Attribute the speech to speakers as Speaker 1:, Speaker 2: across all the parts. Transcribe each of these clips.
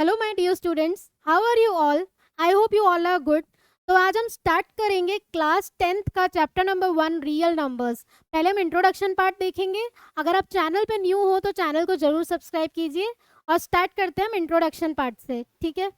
Speaker 1: Hello my dear students, how are you all? I hope you all are good. तो आज हम start करेंगे class 10th का chapter number 1 real numbers. पहले हम इंट्रोडक्शन पार्ट देखेंगे। अगर आप चैनल पे न्यू हो तो चैनल को जरूर सब्सक्राइब कीजिए और स्टार्ट करते हैं हम इंट्रोडक्शन पार्ट से, ठीक है?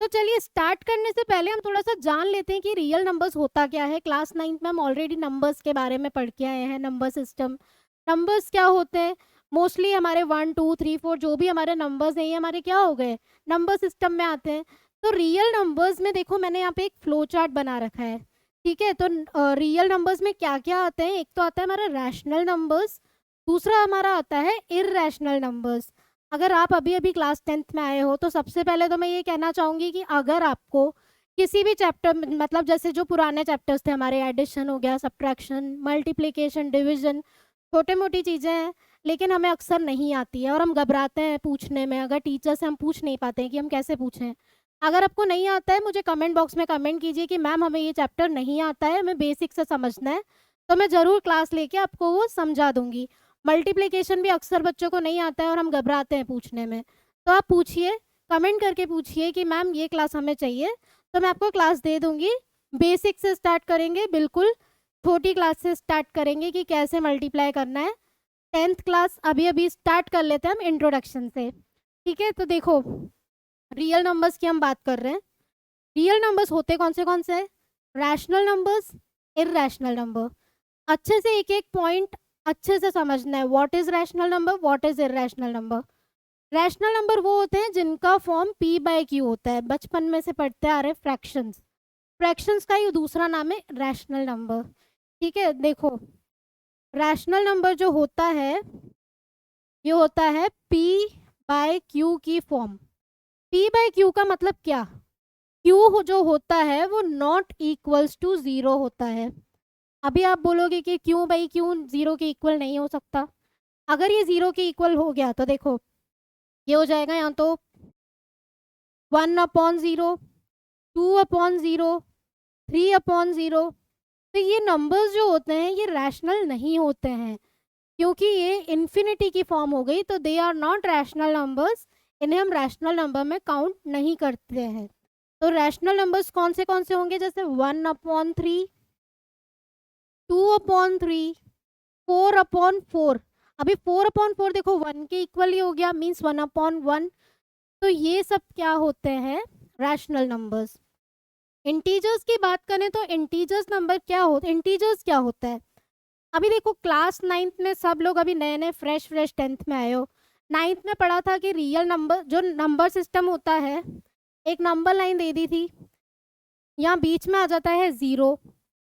Speaker 1: तो चलिए स्टार्ट करने से पहले हम थोड़ा सा जान लेते हैं कि रियल नंबर्स होता क्या है। क्लास 9th में हम ऑलरेडी नंबर्स के बारे में पढ़ के आए हैं, नंबर सिस्टम। नंबर्स क्या होते हैं? मोस्टली हमारे 1 2 3 4 जो भी हमारे नंबर्स हैं ये हमारे क्या हो गए, नंबर सिस्टम में आते हैं। तो रियल नंबर्स में देखो मैंने यहाँ पे एक फ्लो चार्ट बना रखा है, ठीक है? तो रियल नंबर्स में क्या क्या आते हैं? एक तो आता है हमारा रैशनल नंबर्स, दूसरा हमारा आता है इररेशनल नंबर्स। अगर आप अभी अभी क्लास 10th में आए हो तो सबसे पहले तो मैं ये कहना चाहूँगी कि अगर आपको किसी भी चैप्टर मतलब जैसे जो पुराने चैप्टर्स थे हमारे, एडिशन हो गया, सब्ट्रैक्शन, मल्टीप्लिकेशन, डिवीजन, छोटे मोटी चीज़ें हैं लेकिन हमें अक्सर नहीं आती है और हम घबराते हैं पूछने में। अगर टीचर से हम पूछ नहीं पाते हैं कि हम कैसे पूछें। अगर आपको नहीं आता है मुझे कमेंट बॉक्स में कमेंट कीजिए कि मैम हमें ये चैप्टर नहीं आता है, हमें बेसिक से समझना है, तो मैं ज़रूर क्लास लेके आपको वो समझा दूंगी। मल्टीप्लिकेशन भी अक्सर बच्चों को नहीं आता है और हम घबराते हैं पूछने में। तो आप पूछिए, कमेंट करके पूछिए कि मैम ये क्लास हमें चाहिए, तो मैं आपको क्लास दे दूंगी। बेसिक से स्टार्ट करेंगे, बिल्कुल छोटी क्लास से स्टार्ट करेंगे कि कैसे मल्टीप्लाई करना है। 10th क्लास अभी अभी स्टार्ट कर लेते हैं हम इंट्रोडक्शन से, ठीक है? तो देखो रियल नंबर्स की हम बात कर रहे हैं। रियल नंबर्स होते कौन से हैं? Rational numbers, irrational number. अच्छे से एक एक पॉइंट अच्छे से समझना है। What is rational number, what is irrational number. Rational number वो होते हैं जिनका फॉर्म p बाय क्यू होता है। बचपन में से पढ़ते आ रहे फ्रैक्शंस, फ्रैक्शंस का ही दूसरा नाम है रैशनल नंबर, ठीक है? देखो रैशनल नंबर जो होता है ये होता है p बाय क्यू की फॉर्म। p बाय क्यू का मतलब क्या? q जो होता है वो नॉट इक्वल्स टू जीरो होता है। अभी आप बोलोगे कि क्यों भाई, क्यों जीरो के इक्वल नहीं हो सकता? अगर ये जीरो के इक्वल हो गया तो देखो ये हो जाएगा यहाँ तो 1/0, 2/0, 3/0। तो ये नंबर्स जो होते हैं ये रैशनल नहीं होते हैं क्योंकि ये इन्फिनिटी की फॉर्म हो गई, तो they are not rational numbers. इन्हें हम रैशनल नंबर में काउंट नहीं करते हैं। तो रैशनल नंबर्स कौन से होंगे? जैसे 1/3, 2/3, 4/4। अभी 4/4 देखो 1 के इक्वल ही हो गया, मीन्स 1/1। तो ये सब क्या होते हैं? Rational numbers. इंटीजर्स की बात करें तो इंटीजर्स नंबर क्या होते, इंटीजर्स क्या होता है? अभी देखो क्लास 9th में सब लोग अभी नए नए फ्रेश 10th में आए हो। 9th में पढ़ा था कि रियल नंबर जो नंबर सिस्टम होता है, एक नंबर लाइन दे दी थी, यहाँ बीच में आ जाता है जीरो,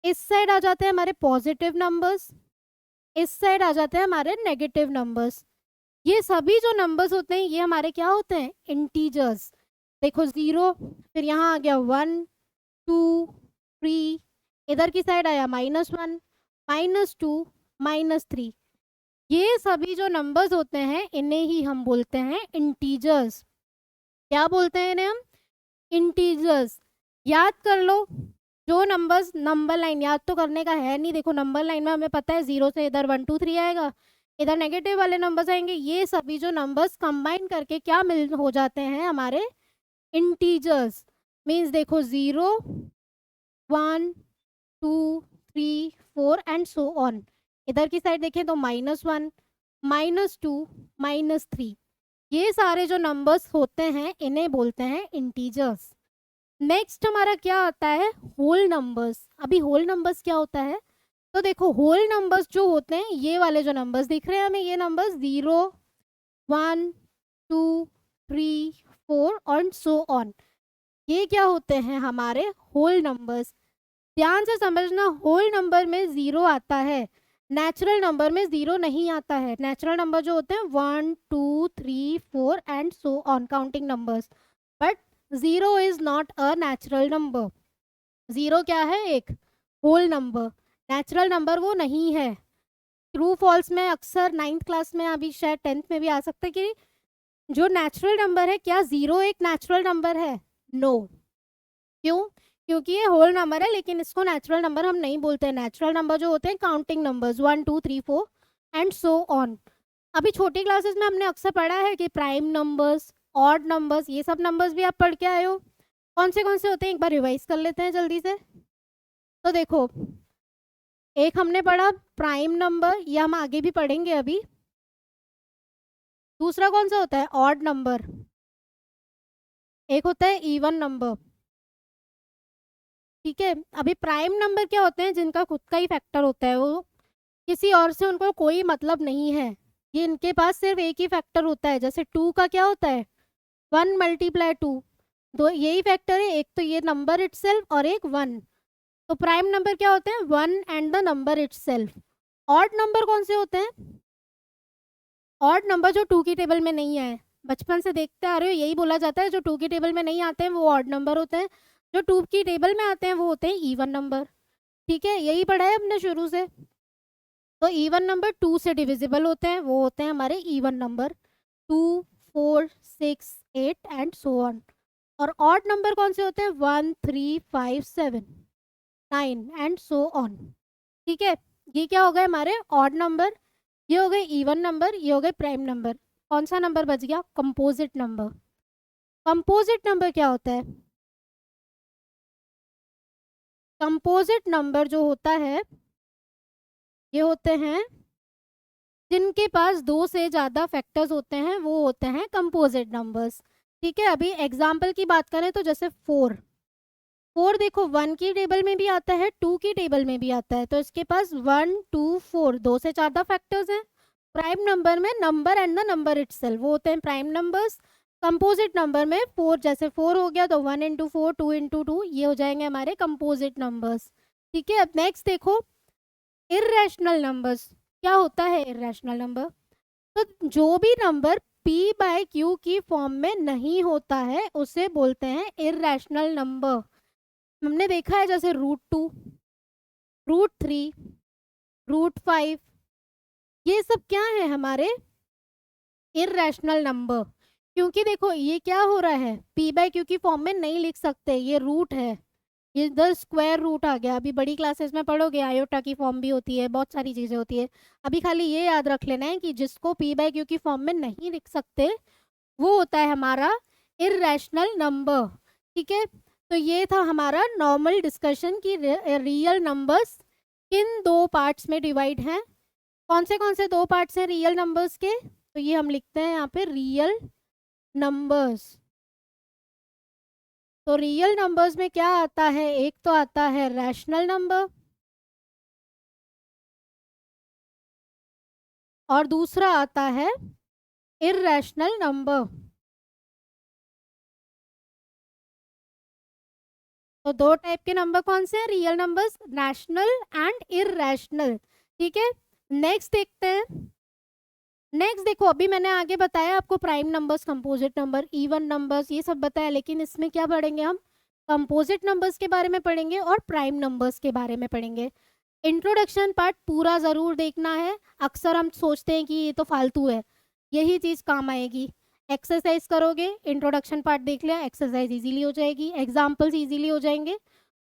Speaker 1: इस साइड आ जाते हैं हमारे पॉजिटिव नंबर्स, इस साइड आ जाते हैं हमारे नेगेटिव नंबर्स। ये सभी जो नंबर्स होते हैं ये हमारे क्या होते हैं? इंटीजर्स। देखो जीरो, फिर यहाँ आ गया 1 2 3, इधर की साइड आया -1, -2, -3। ये सभी जो नंबर्स होते हैं इन्हें ही हम बोलते हैं इंटीजर्स। क्या बोलते हैं इन्हें हम? इंटीजर्स। याद कर लो जो नंबर्स, नंबर लाइन याद तो करने का है नहीं। देखो नंबर लाइन में हमें पता है जीरो से इधर 1 2 3 आएगा, इधर नेगेटिव वाले नंबर्स आएंगे। ये सभी जो नंबर्स कंबाइन करके क्या मिल हो जाते हैं हमारे? इंटीजर्स। मीन्स देखो 0 1 2 3 4 एंड सो ऑन। इधर की साइड देखें तो -1, -2, -3। ये सारे जो नंबर्स होते हैं इन्हें बोलते हैं इंटीजर्स। नेक्स्ट हमारा क्या आता है? Whole numbers. अभी होल नंबर्स क्या होता है? तो देखो होल नंबर्स जो होते हैं ये वाले जो नंबर्स दिख रहे हैं हमें, ये नंबर्स 0 1 2 3 4 और सो ऑन, ये क्या होते हैं? हमारे होल नंबर्स। ध्यान से समझना, होल नंबर में जीरो आता है, नेचुरल नंबर में जीरो नहीं आता है। नेचुरल नंबर जो होते हैं 1 2 3 4 and so on, counting numbers. But zero is not a natural number. Zero क्या है? एक होल नंबर। नेचुरल नंबर वो नहीं है। ट्रू फॉल्स में अक्सर 9th क्लास में, अभी शायद 10th में भी आ सकता है कि जो नेचुरल नंबर है, क्या जीरो एक नेचुरल नंबर है? नो। क्यों? क्योंकि ये होल नंबर है लेकिन इसको नेचुरल नंबर हम नहीं बोलते हैं। नेचुरल नंबर जो होते हैं counting numbers 1 2 3 4 and so on. अभी छोटी क्लासेस में हमने अक्सर पढ़ा है कि प्राइम नंबर्स, ऑड नंबर्स, ये सब नंबर्स भी आप पढ़ के आए हो। कौन से होते हैं एक बार रिवाइज कर लेते हैं जल्दी से। तो देखो, एक हमने पढ़ा प्राइम नंबर, ये हम आगे भी पढ़ेंगे अभी। दूसरा कौन सा होता है? Odd number. एक होता है इवन नंबर। ठीक है, अभी प्राइम नंबर क्या होते हैं? जिनका खुद का ही फैक्टर होता है, वो किसी और से उनको कोई मतलब नहीं है, ये इनके पास सिर्फ एक ही फैक्टर होता है। जैसे टू का क्या होता है? 1 × 2, दो यही फैक्टर है, एक तो ये नंबर इटसेल्फ और एक 1। तो प्राइम नंबर क्या होते हैं? 1 and the number itself. Odd number कौन से होते हैं? ऑड नंबर जो 2 की टेबल में नहीं आए, बचपन से देखते आ रहे हो, यही बोला जाता है जो 2 की टेबल में नहीं आते हैं वो ऑड नंबर होते हैं, जो 2 की टेबल में आते हैं वो होते हैं इवन नंबर। ठीक है, यही पढ़ा है हमने शुरू से। तो इवन नंबर 2 से डिविजिबल होते हैं, वो होते हैं हमारे even number, 2, 4, 6, 8 and so on. और ऑड नंबर कौन से होते हैं? 1, 3, 5, 7, 9 एंड सो ऑन। ठीक है, ये क्या हो गए हमारे ऑड नंबर, ये हो गए इवन नंबर, ये हो गए प्राइम नंबर। कौन सा नंबर बच गया? Composite number. कंपोजिट नंबर क्या होता है? कंपोजिट नंबर जो होता है, ये होते हैं जिनके पास 2 से ज़्यादा फैक्टर्स होते हैं, वो होते हैं कंपोजिट नंबर्स। ठीक है, अभी एग्जाम्पल की बात करें तो जैसे 4 देखो 1 की टेबल में भी आता है, 2 की टेबल में भी आता है, तो इसके पास 1, 2, 4 2 से ज़्यादा फैक्टर्स हैं। प्राइम नंबर में number and the number itself, वो होते हैं प्राइम नंबर्स। कंपोजिट नंबर में 4, जैसे 4 हो गया तो 1 × 4, 2 × 2, ये हो जाएंगे हमारे कंपोजिट नंबर्स। ठीक है, अब नेक्स्ट देखो इर्रेशनल नंबर्स। क्या होता है इर्रेशनल नंबर? तो जो भी नंबर p/q की फॉर्म में नहीं होता है उसे बोलते हैं इर्रेशनल नंबर। हमने देखा है जैसे √2, √3, √5, ये सब क्या है हमारे? Irrational number. क्योंकि देखो ये क्या हो रहा है, p/q की फॉर्म में नहीं लिख सकते, ये रूट है, ये इधर स्क्वायर रूट आ गया। अभी बड़ी क्लासेस में पढ़ोगे आयोटा की फॉर्म भी होती है, बहुत सारी चीज़ें होती है। अभी खाली ये याद रख लेना है कि जिसको p/q की फॉर्म में नहीं लिख सकते वो होता है हमारा इर्रेशनल नंबर। ठीक है, तो ये था हमारा नॉर्मल डिस्कशन की रियल नंबर्स किन 2 पार्ट्स में डिवाइड हैं। कौन से 2 पार्ट्स हैं रियल नंबर्स के? तो ये हम लिखते हैं यहाँ पे रियल नंबर्स। तो रियल नंबर्स में क्या आता है? एक तो आता है रैशनल नंबर और दूसरा आता है इर्रेशनल नंबर। तो 2 टाइप के नंबर कौन से हैं real numbers? Rational and irrational. ठीक है, नेक्स्ट देखते हैं। नेक्स्ट देखो, अभी मैंने आगे बताया आपको prime numbers, composite number, even numbers, ये सब बताया, लेकिन इसमें क्या पढ़ेंगे हम? कंपोजिट नंबर्स के बारे में पढ़ेंगे और प्राइम नंबर्स के बारे में पढ़ेंगे। इंट्रोडक्शन पार्ट पूरा ज़रूर देखना है। अक्सर हम सोचते हैं कि ये तो फालतू है, यही चीज़ काम आएगी। एक्सरसाइज करोगे, इंट्रोडक्शन पार्ट देख लिया, एक्सरसाइज इजीली हो जाएगी, एग्जाम्पल्स इजीली हो जाएंगे।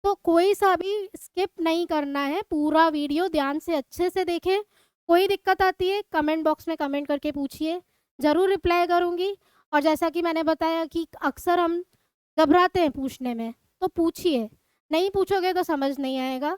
Speaker 1: तो कोई सा भी स्किप नहीं करना है, पूरा वीडियो ध्यान से अच्छे से देखें। कोई दिक्कत आती है कमेंट बॉक्स में कमेंट करके पूछिए, ज़रूर रिप्लाई करूँगी। और जैसा कि मैंने बताया कि अक्सर हम घबराते हैं पूछने में, तो पूछिए, नहीं पूछोगे तो समझ नहीं आएगा,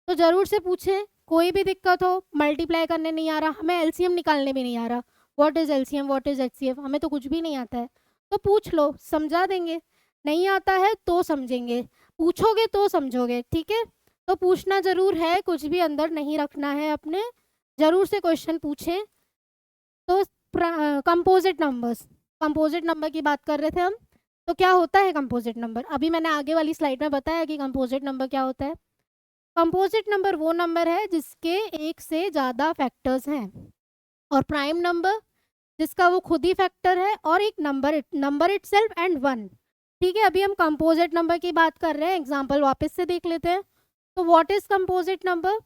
Speaker 1: तो ज़रूर से पूछें। कोई भी दिक्कत हो, मल्टीप्लाई करने नहीं आ रहा, हमें एलसीएम निकालने भी नहीं आ रहा, what is LCM, what is HCF, हमें तो कुछ भी नहीं आता है, तो पूछ लो, समझा देंगे। नहीं आता है तो समझेंगे, पूछोगे तो समझोगे। ठीक है, तो पूछना ज़रूर है, कुछ भी अंदर नहीं रखना है अपने, ज़रूर से क्वेश्चन पूछें। तो कंपोजिट नंबर्स, कंपोजिट नंबर की बात कर रहे थे हम। तो क्या होता है कंपोजिट नंबर? अभी मैंने आगे वाली स्लाइड में बताया कि कंपोजिट नंबर क्या होता है। कंपोजिट नंबर वो नंबर है जिसके एक से ज़्यादा फैक्टर्स हैं, और प्राइम नंबर जिसका वो खुद ही फैक्टर है और एक नंबर इटसेल्फ एंड 1। ठीक है, अभी हम कंपोजिट नंबर की बात कर रहे हैं, एग्जांपल वापस से देख लेते हैं। तो what is composite number?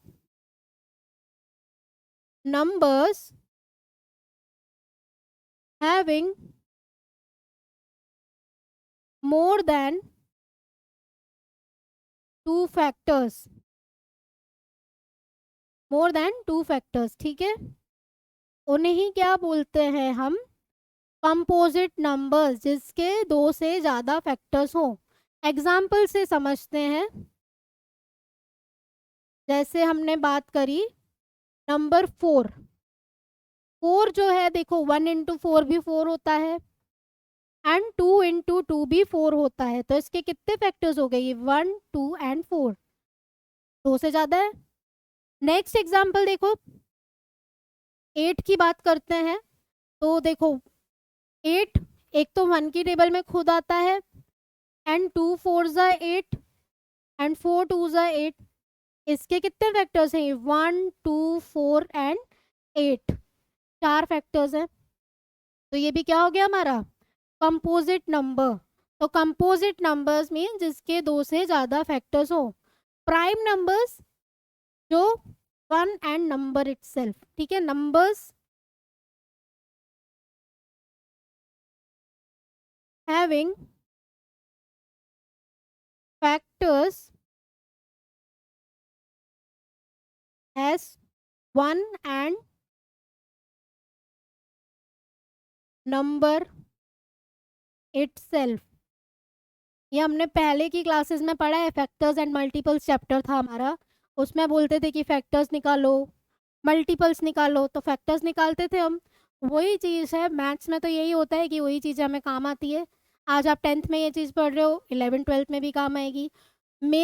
Speaker 1: Numbers having more than 2 factors, more than 2 factors. ठीक है, उन्हें ही क्या बोलते हैं हम? कंपोजिट नंबर्स जिसके 2 से ज़्यादा फैक्टर्स हो। एग्जाम्पल से समझते हैं। जैसे हमने बात करी नंबर 4। 4 जो है देखो 1 इंटू 4 भी 4 होता है एंड 2 इंटू 2 भी 4 होता है। तो इसके कितने फैक्टर्स हो गए? ये 1 2 एंड 4, 2 से ज़्यादा है। नेक्स्ट एग्जाम्पल देखो 8 की बात करते हैं। तो देखो 8 एक तो 1 की टेबल में खुद आता है एंड 2 4 ज़ा 8 एंड 4 2 ज़ा 8। इसके कितने फैक्टर्स हैं? 1 2 4 एंड 8, 4 फैक्टर्स हैं। तो ये भी क्या हो गया हमारा? Composite number. तो कंपोजिट नंबर्स मीन जिसके 2 से ज़्यादा फैक्टर्स हो। प्राइम नंबर्स जो 1 एंड नंबर इटसेल्फ, ठीक है। Numbers having factors as 1 and number itself। ये हमने पहले की क्लासेस में पढ़ा है, फैक्टर्स एंड मल्टीपल्स चैप्टर था हमारा। उसमें बोलते थे कि फैक्टर्स निकालो, मल्टीपल्स निकालो, तो फैक्टर्स निकालते थे हम। वही चीज़ है मैथ्स में, तो यही होता है कि वही चीज़ हमें काम आती है। आज आप 10th में ये चीज़ पढ़ रहे हो, 11 12th में भी काम आएगी।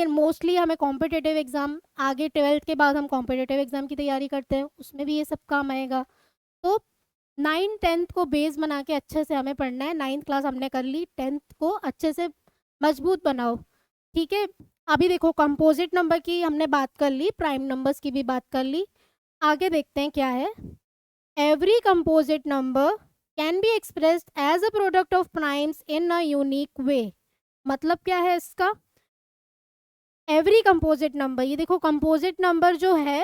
Speaker 1: मोस्टली हमें कॉम्पिटिटिव एग्ज़ाम, आगे 12th के बाद हम कॉम्पिटिटिव एग्ज़ाम की तैयारी करते हैं, उसमें भी ये सब काम आएगा। तो 9 10th को बेस बना के अच्छे से हमें पढ़ना है। 9th क्लास हमने कर ली, 10th को अच्छे से मजबूत बनाओ, ठीक है। अभी देखो कंपोजिट नंबर की हमने बात कर ली, प्राइम नंबर्स की भी बात कर ली। आगे देखते हैं क्या है। Every composite number can be expressed as a product of primes in a unique way. मतलब क्या है इसका? एवरी कंपोजिट नंबर, ये देखो कंपोजिट नंबर जो है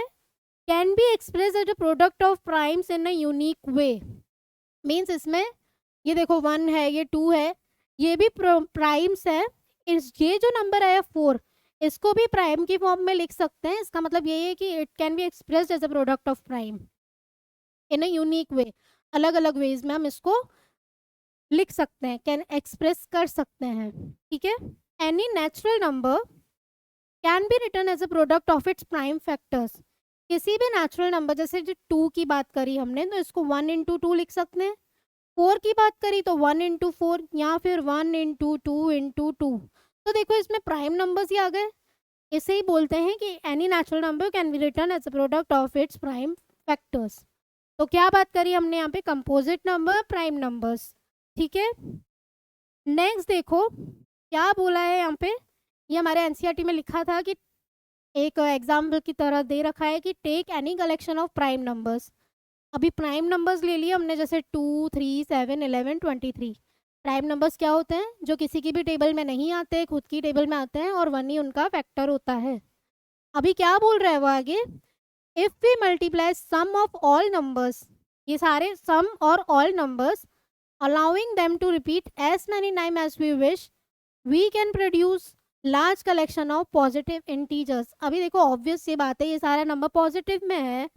Speaker 1: can be express as a product of primes in a unique way. Means इसमें ये देखो 1 है, ये 2 है, ये भी प्राइम्स है। ये जो नंबर आया 4, इसको भी प्राइम की फॉर्म में लिख सकते हैं। इसका मतलब ये है कि it can be expressed as a product of prime in a unique way. अलग अलग वेज में हम इसको लिख सकते हैं, कैन एक्सप्रेस कर सकते हैं, ठीक है। Any natural number can be written as a product of its prime factors. किसी भी नेचुरल नंबर, जैसे जो 2 की बात करी हमने, तो इसको 1 इंटू 2 लिख सकते हैं। 4 की बात करी तो 1 इंटू 4, या फिर 1 इंटू 2 इंटू 2। तो देखो इसमें प्राइम नंबर्स ही आ गए। इसे ही बोलते हैं कि any natural number can be written as a product of its prime factors. तो क्या बात करी हमने यहाँ पे? कंपोजिट नंबर, प्राइम नंबर्स, ठीक है। नेक्स्ट देखो क्या बोला है यहाँ पे। ये हमारे एनसीईआरटी में लिखा था कि एक एग्जाम्पल की तरह दे रखा है कि take any collection of prime numbers. अभी प्राइम नंबर्स ले लिए हमने, जैसे 2 3 7 11 23। प्राइम नंबर्स क्या होते हैं? जो किसी की भी टेबल में नहीं आते, खुद की टेबल में आते हैं और 1 ही उनका फैक्टर होता है। अभी क्या बोल रहा है वो आगे? If we multiply some of all numbers, ये सारे सम और all numbers, allowing them to repeat as many time as we wish, we can produce large collection of positive integers. अभी देखो ऑब्वियस ये बात है, ये सारा नंबर पॉजिटिव में है,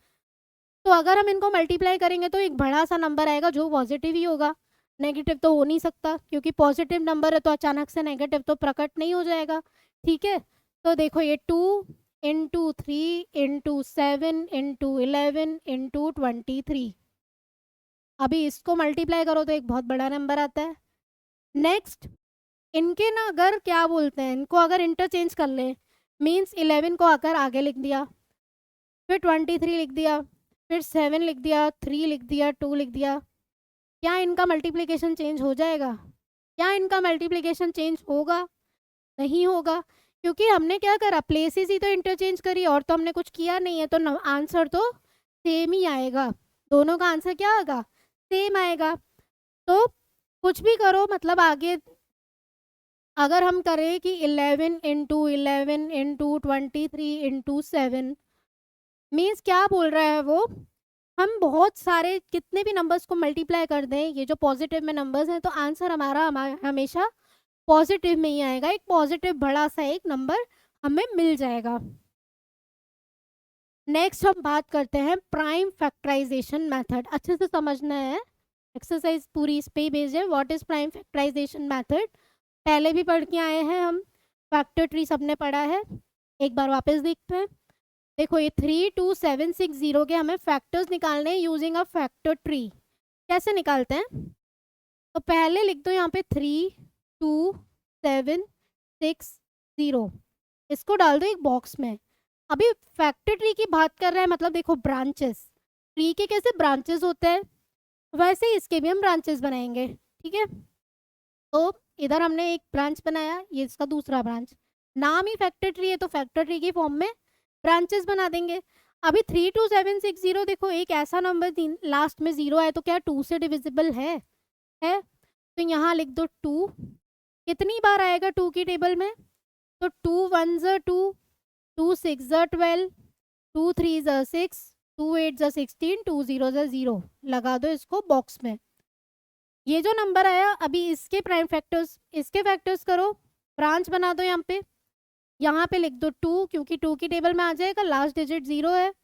Speaker 1: तो अगर हम इनको मल्टीप्लाई करेंगे तो एक बड़ा सा नंबर आएगा जो पॉजिटिव ही होगा। नेगेटिव तो हो नहीं सकता, क्योंकि पॉजिटिव नंबर है तो अचानक से नेगेटिव तो प्रकट नहीं हो जाएगा, ठीक है। तो देखो ये 2 इंटू 3 इंटू 7 इंटू 11 इंटू 23। अभी इसको मल्टीप्लाई करो तो एक बहुत बड़ा नंबर आता है। नेक्स्ट इनके ना अगर क्या बोलते हैं, इनको अगर इंटरचेंज कर लें, मीन्स 11 को अगर आगे लिख दिया, फिर 23 लिख दिया, फिर 7 लिख दिया, 3 लिख दिया, 2 लिख दिया, क्या इनका मल्टीप्लिकेशन चेंज हो जाएगा? क्या इनका मल्टीप्लिकेशन चेंज होगा? नहीं होगा, क्योंकि हमने क्या करा, प्लेसेस ही तो इंटरचेंज करी, और तो हमने कुछ किया नहीं है। तो आंसर तो सेम ही आएगा, दोनों का आंसर क्या आएगा? सेम आएगा। तो कुछ भी करो, मतलब आगे अगर हम करें कि 11 इंटू 11 इंटू 23 इंटू 7, मीन्स क्या बोल रहा है वो, हम बहुत सारे कितने भी नंबर्स को मल्टीप्लाई कर दें, ये जो पॉजिटिव में नंबर्स हैं, तो आंसर हमारा हमेशा पॉजिटिव में ही आएगा। एक पॉजिटिव बड़ा सा एक नंबर हमें मिल जाएगा। नेक्स्ट हम बात करते हैं प्राइम फैक्टराइजेशन मेथड। अच्छे से समझना है, एक्सरसाइज पूरी इस पे ही बेस्ड है, what is prime factorization method. पहले भी पढ़ के आए हैं हम, फैक्टर ट्री सबने पढ़ा है, एक बार वापस देखते हैं। देखो ये 32760 के हमें फैक्टर्स निकालने हैं यूजिंग अ फैक्टर ट्री। कैसे निकालते हैं, तो पहले लिख दो यहाँ पे 32760, इसको डाल दो एक बॉक्स में। अभी फैक्टर ट्री की बात कर रहे हैं, मतलब देखो ब्रांचेस, ट्री के कैसे ब्रांचेस होते हैं वैसे ही इसके भी हम ब्रांचेस बनाएंगे, ठीक है। तो इधर हमने एक ब्रांच बनाया, ये इसका दूसरा ब्रांच, नाम ही फैक्टर ट्री है तो फैक्टर ट्री की फॉर्म में ब्रांचेस बना देंगे। अभी 32760 देखो एक ऐसा नंबर लास्ट में 0 है तो क्या 2 से डिविजिबल है तो यहाँ लिख दो 2। कितनी बार आएगा 2 की टेबल में, तो 2 1 ज़ 2, 2 6 ज़ 12, 2 3 ज़ 6, 2 8 ज़ 16, 2 0 ज़ 0, लगा दो इसको बॉक्स में। ये जो नंबर आया अभी इसके प्राइम फैक्टर्स, इसके फैक्टर्स करो, ब्रांच बना दो यहाँ पे लिख दो 2, क्योंकि 2 की टेबल में आ जाएगा, लास्ट डिजिट 0 है।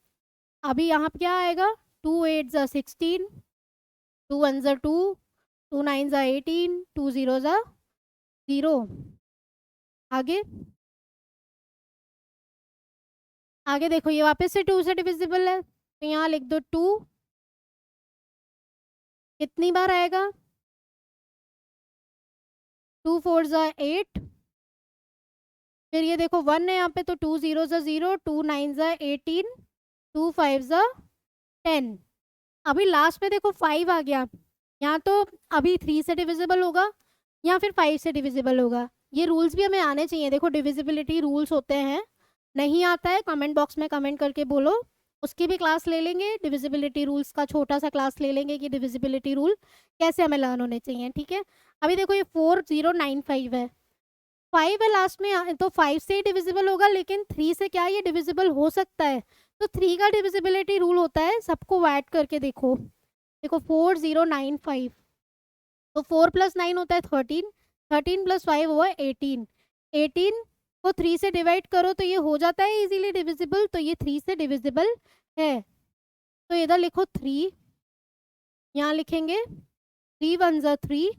Speaker 1: अभी यहाँ पे क्या आएगा, 2 8 ज़ 16, 2 1 ज़ 2, 2 9 ज़ 18, 2 0 ज़ 0। आगे देखो ये वापस से 2 से डिविजिबल है तो यहाँ लिख दो 2। कितनी बार आएगा, 2 4 ज़ 8, फिर ये देखो 1 है यहाँ पे तो 2 0 ज़ 0, 2 9 ज़ 18, 2 5 ज़ 10। अभी लास्ट में देखो 5 आ गया, यहाँ तो अभी 3 से डिविजिबल होगा या फिर 5 से डिविजिबल होगा। ये रूल्स भी हमें आने चाहिए, देखो डिविजिबिलिटी रूल्स होते हैं, नहीं आता है कमेंट बॉक्स में कमेंट करके बोलो, उसकी भी क्लास ले लेंगे, डिविजिबिलिटी रूल्स का छोटा सा क्लास ले लेंगे कि डिविजिबिलिटी रूल कैसे हमें लर्न होने चाहिए, ठीक है। अभी देखो ये 4095 है, 5 है लास्ट में तो 5 से ही डिविजिबल होगा, लेकिन 3 से क्या ये डिविजिबल हो सकता है, तो 3 का डिविजिबिलिटी रूल होता है, सबको ऐड करके देखो, देखो 4095, तो 4 + 9 होता है 13, 13 + 5 हुआ 18, 18 को 3 से डिवाइड करो तो ये हो जाता है इजीली डिविजिबल, तो ये 3 से डिविजिबल है। तो इधर लिखो 3, यहाँ लिखेंगे 3 1 ज़ 3,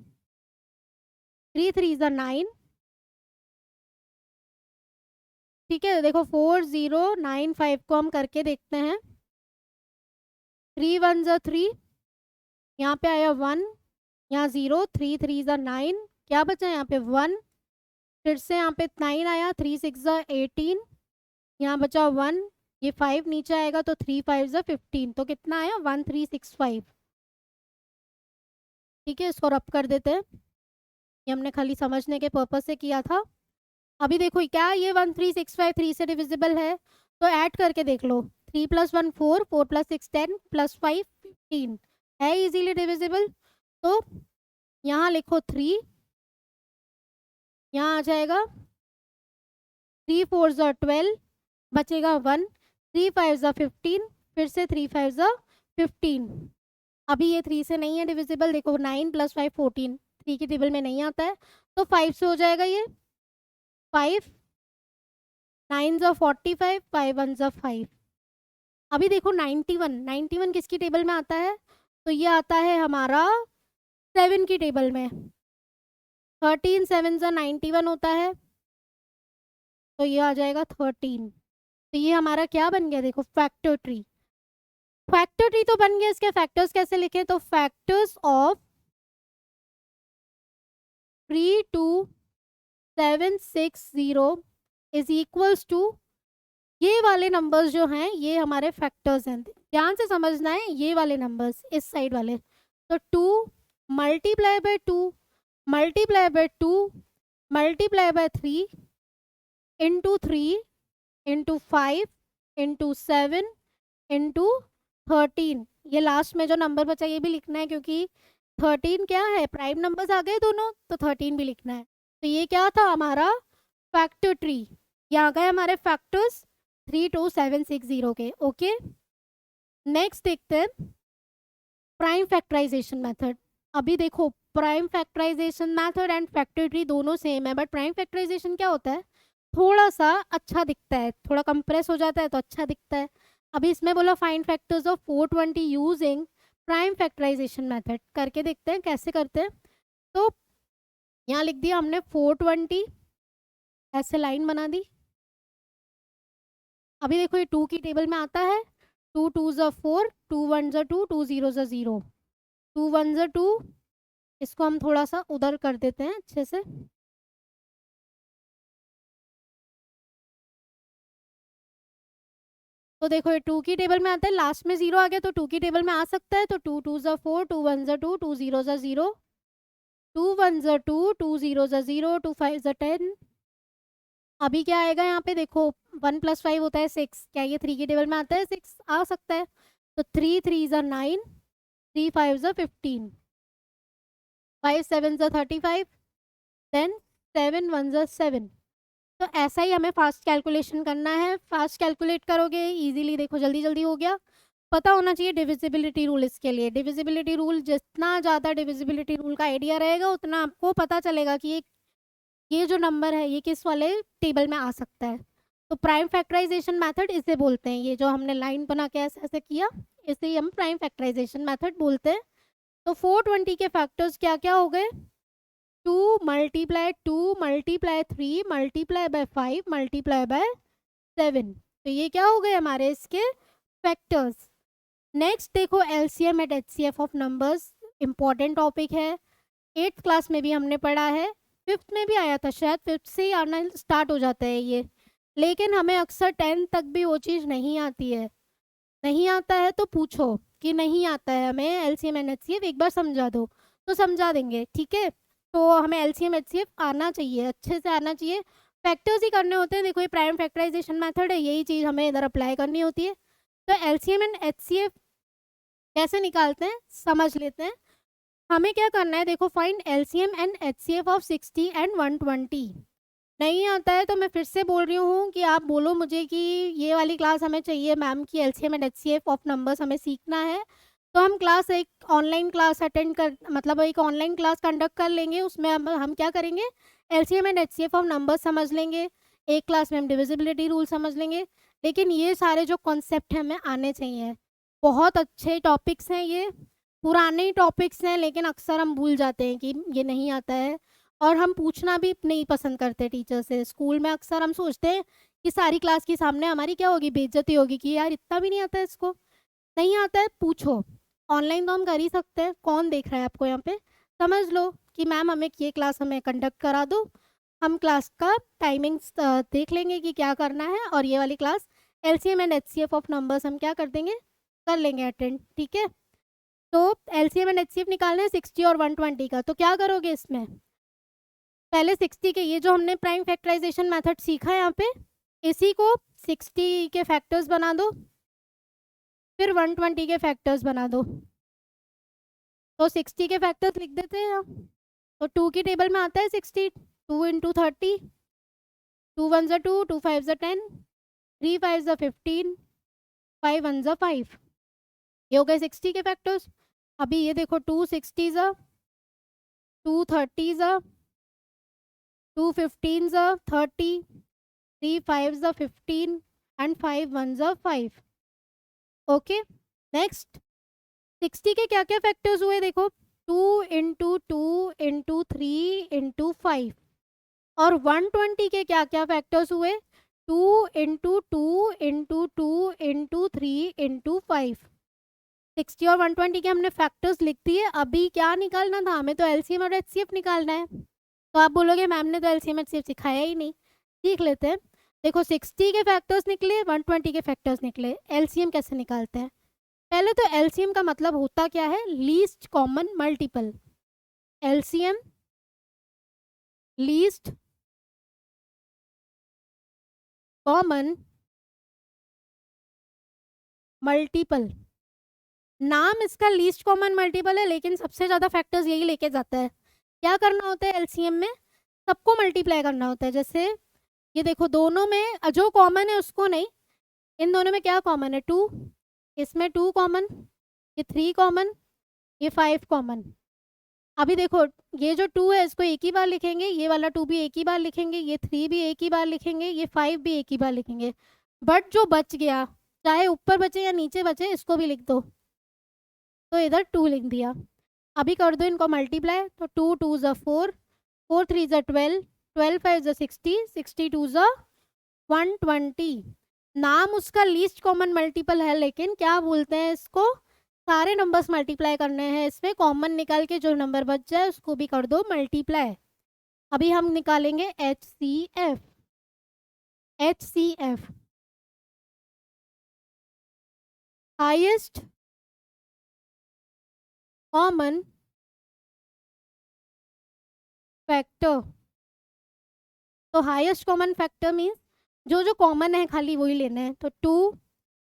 Speaker 1: 3 3 ज़ 9, ठीक है। देखो 4095 को हम करके देखते हैं, 3 1 ज़ 3, यहाँ पे आया 1, यहाँ 0, 3 3 ज़ 9, क्या बचा यहाँ पे 1, फिर से यहाँ पे 9 आया, 3 6 ज़ 18, यहाँ बचा 1, ये 5 नीचे आएगा तो 3 5 ज़ 15, तो कितना आया 1365, ठीक है। इसको रब कर देते हैं, ये हमने खाली समझने के पर्पज से किया था। अभी देखो क्या ये 1365 3 से डिविजिबल है, तो ऐड करके देख लो, 3 + 1 4, 4 + 6 10, + 5 15, है इजीली डिविजिबल। तो यहाँ लिखो 3, यहाँ आ जाएगा 3 4 ज़ 12, बचेगा 1, 3 5 ज़ 15, फिर से 3 5 ज़ 15। अभी ये 3 से नहीं है डिविजिबल, देखो 9 + 5 14, 3 की टेबल में नहीं आता है, तो 5 से हो जाएगा ये 5, 9 ज़ 45, 5 1 ज़ 5। अभी देखो 91 किसकी टेबल में आता है, तो ये आता है हमारा 7 की टेबल में, 13 7 ज़ 91 होता है, तो ये आ जाएगा 13। तो ये हमारा क्या बन गया, देखो फैक्टर ट्री। फैक्टर ट्री तो बन गया, इसके फैक्टर्स कैसे लिखे, तो factors of 32760 is equals to, ये वाले नंबर्स जो हैं ये हमारे फैक्टर्स हैं, ध्यान से समझना है, ये वाले नंबर्स इस साइड वाले, तो 2 multiply by 2 multiply by 2 multiply by 3 into 3 into 5 into 7 into 13। ये लास्ट में जो नंबर बचा ये भी लिखना है, क्योंकि 13 क्या है, प्राइम नंबर्स आ गए दोनों, तो 13 भी लिखना है। तो ये क्या था हमारा फैक्टर ट्री, यहाँ गए हमारे फैक्टर्स 32760 के। ओके, नेक्स्ट देखते हैं प्राइम फैक्टराइजेशन मेथड। अभी देखो prime factorization method and factor tree दोनों सेम है, बट प्राइम फैक्टराइजेशन क्या होता है, थोड़ा सा अच्छा दिखता है, थोड़ा कंप्रेस हो जाता है तो अच्छा दिखता है। अभी इसमें बोला find factors of 420 using prime factorization method करके देखते हैं कैसे करते हैं। तो यहाँ लिख दिया हमने 420, ऐसे लाइन बना दी। अभी देखो ये 2 की टेबल में आता है, 2 2 ज़ा 4, 2 1 ज़ा 2, 2 0 ज़ा 0, 2 1 ज़ा 2। इसको हम थोड़ा सा उधर कर देते हैं अच्छे से। तो देखो ये 2 की टेबल में आता है, लास्ट में 0 आ गया तो 2 की टेबल में आ सकता है। तो 2 2 ज़ा 4, 2 1 ज़ा 2, 2 0 ज़ा 0, 2 1 ज़ा 2, 2 0 ज़ा 0, 2 5 ज़ा 10। अभी क्या आएगा यहाँ पे देखो, 1 + 5 होता है 6, क्या ये 3 की टेबल में आता है? 6 आ सकता है। तो 3 3 ज़ा 9, 3 5 ज़ा 15, 5 7 ज़ा 35, देन 7 1 ज़ा 7। तो ऐसा ही हमें फास्ट कैलकुलेशन करना है। फास्ट कैलकुलेट करोगे इजीली, देखो जल्दी जल्दी हो गया। पता होना चाहिए डिविजिबिलिटी रूल। इसके लिए डिविजिबिलिटी रूल, जितना ज़्यादा डिविजिबिलिटी रूल का आइडिया रहेगा उतना आपको पता चलेगा कि ये जो नंबर है ये किस वाले टेबल में आ सकता है। तो प्राइम फैक्टराइजेशन मेथड इसे बोलते हैं। ये जो हमने लाइन बना के ऐसे ऐसे किया, इसे ही हम प्राइम फैक्टराइजेशन मेथड बोलते हैं। तो 420 के फैक्टर्स क्या क्या हो गए? 2 × 2 × 3 × 5 × 7। तो ये क्या हो गए हमारे इसके फैक्टर्स। नेक्स्ट देखो LCM and HCF of numbers, important topic है। 8th क्लास में भी हमने पढ़ा है, 5th में भी आया था शायद, 5th से ही आना स्टार्ट हो जाता है ये। लेकिन हमें अक्सर 10th तक भी वो चीज़ नहीं आती है। नहीं आता है तो पूछो कि नहीं आता है हमें एलसीएम एंड एचसीएफ, एक बार समझा दो तो समझा देंगे, ठीक है। तो हमें एलसीएम एचसीएफ आना चाहिए, अच्छे से आना चाहिए। फैक्टर्स ही करने होते हैं। देखो ये प्राइम फैक्टराइजेशन मेथड है, यही चीज़ हमें इधर अप्लाई करनी होती है। तो एलसीएम एंड एचसीएफ कैसे निकालते हैं समझ लेते हैं। हमें क्या करना है, देखो find LCM and HCF of 60 and 120। नहीं आता है तो मैं फिर से बोल रही हूँ कि आप बोलो मुझे कि ये वाली क्लास हमें चाहिए मैम की, LCM and HCF of numbers हमें सीखना है। तो हम क्लास एक ऑनलाइन क्लास अटेंड कर, मतलब एक ऑनलाइन क्लास कंडक्ट कर लेंगे। उसमें हम क्या करेंगे, LCM and HCF of numbers समझ लेंगे। एक क्लास में हम डिविजिबिलिटी रूल समझ लेंगे। लेकिन ये सारे जो कॉन्सेप्ट हैं हमें आने चाहिए। बहुत अच्छे टॉपिक्स हैं ये, पुराने टॉपिक्स हैं, लेकिन अक्सर हम भूल जाते हैं कि ये नहीं आता है। और हम पूछना भी नहीं पसंद करते टीचर से। स्कूल में अक्सर हम सोचते हैं कि सारी क्लास के सामने हमारी क्या होगी, बेइज्जती होगी कि यार इतना भी नहीं आता है इसको। नहीं आता है पूछो, ऑनलाइन तो हम कर ही सकते हैं। कौन देख रहा है आपको यहाँ पे? समझ लो कि मैम हमें ये क्लास हमें कंडक्ट करा दो, हम क्लास का टाइमिंग्स देख लेंगे कि क्या करना है, और ये वाली class LCM and HCF of numbers हम क्या कर देंगे, कर लेंगे अटेंड, ठीक है। तो एलसीएम एंड एचसीएफ निकालना है 60 और 120 का। तो क्या करोगे इसमें, पहले 60 के, ये जो हमने प्राइम फैक्टराइजेशन मेथड सीखा है यहाँ पे, इसी को 60 के फैक्टर्स बना दो, फिर 120 के फैक्टर्स बना दो। तो 60 के फैक्टर्स लिख देते हैं यहाँ। तो 2 की टेबल में आता है 60, 2 × 30, 2 1 ज़ा 2, 2 5 ज़ा 10, 3 5 ज़ा 15, 5 1 ज़ा 5। ये हो गए 60 के फैक्टर्स। अभी ये देखो 2 60 ज़ा, 2 30 ज़ा, 2 15 ज़ा 30, 3 5 ज़ा 15 एंड 5 1 ज़ा 5। ओके, नेक्स्ट 60 के क्या क्या फैक्टर्स हुए देखो, 2 × 2 × 3 × 5। और 120 के क्या क्या फैक्टर्स हुए, 2 × 2 × 2 × 3 × 5। 60 और 120 के हमने फैक्टर्स लिख दिए। अभी क्या निकालना था हमें, तो एलसीएम और एचसीएफ निकालना है। तो आप बोलोगे मैम ने तो एलसीएम एचसीएफ सिखाया ही नहीं। सीख लेते हैं। देखो 60 के फैक्टर्स निकले, 120 के फैक्टर्स निकले। एलसीएम कैसे निकालते हैं, पहले तो एलसीएम का मतलब होता क्या है, least common multiple. LCM least common multiple. नाम इसका लीस्ट कॉमन मल्टीपल है, लेकिन सबसे ज़्यादा फैक्टर्स यही लेके जाता है। क्या करना होता है एलसीएम में, सबको मल्टीप्लाई करना होता है। जैसे ये देखो, दोनों में जो कॉमन है उसको नहीं, इन दोनों में क्या कॉमन है, 2, इसमें 2 कॉमन, ये 3 कॉमन, ये 5 कॉमन। अभी देखो ये जो 2 है इसको एक ही बार लिखेंगे, ये वाला 2 भी एक ही बार लिखेंगे, ये 3 भी एक ही बार लिखेंगे, ये 5 भी एक ही बार लिखेंगे। बट जो बच गया, चाहे ऊपर बचे या नीचे बचे, इसको भी लिख दो। तो इधर 2 लिख दिया। अभी कर दो इनको मल्टीप्लाई, तो 2 2 ज़ा 4, 4 3 ज़ा 12, 12 5 ज़ा 60, 62 ज़ा 120। नाम उसका लीस्ट कॉमन मल्टीपल है, लेकिन क्या बोलते हैं इसको, सारे नंबर्स मल्टीप्लाई करने हैं इसमें, कॉमन निकाल के जो नंबर बच जाए उसको भी कर दो मल्टीप्लाई। अभी हम निकालेंगे HCF। HCF highest common factor. तो हाईएस्ट कॉमन फैक्टर मीन्स जो जो कॉमन है खाली वही लेना है। तो 2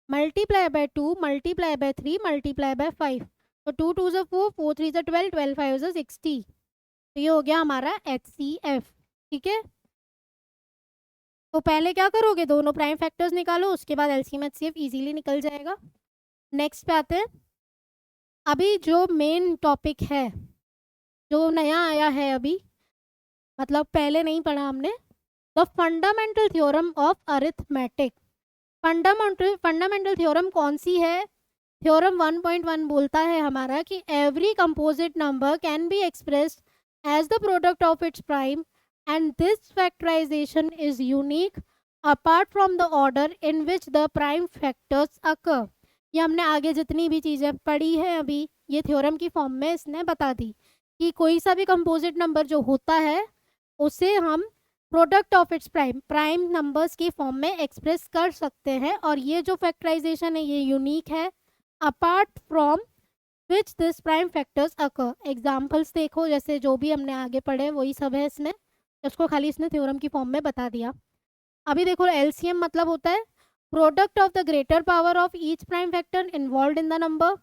Speaker 1: multiply by 2 multiply by 3 multiply by 5। तो 2 2 ज़ा 4, 4 3 ज़ा 12, 12 5 ज़ा 60। तो ये हो गया हमारा HCF। ठीक है, तो पहले क्या करोगे, दोनों प्राइम फैक्टर्स निकालो, उसके बाद एलसीएम एचसीएफ इजीली निकल जाएगा। नेक्स्ट पे आते हैं। अभी जो मेन टॉपिक है, जो नया आया है अभी, मतलब पहले नहीं पढ़ा हमने, the fundamental theorem of arithmetic. Fundamental theorem कौन सी है? थ्योरम 1.1 बोलता है हमारा कि every composite number can be expressed as the product of its prime and this factorisation is unique apart from the order in which the prime factors occur. ये हमने आगे जितनी भी चीज़ें पढ़ी है अभी, ये थ्योरम की फॉर्म में इसने बता दी कि कोई सा भी कंपोजिट नंबर जो होता है उसे हम product of its prime numbers की फॉर्म में एक्सप्रेस कर सकते हैं, और ये जो फैक्टराइजेशन है ये यूनिक है apart from which this prime factors occur. Examples देखो, जैसे जो भी हमने आगे पढ़े वही सब है इसमें, उसको खाली इसने थ्योरम की फॉर्म में बता दिया। अभी देखो एलसीएम मतलब होता है product of the greater power of each prime factor involve in the number.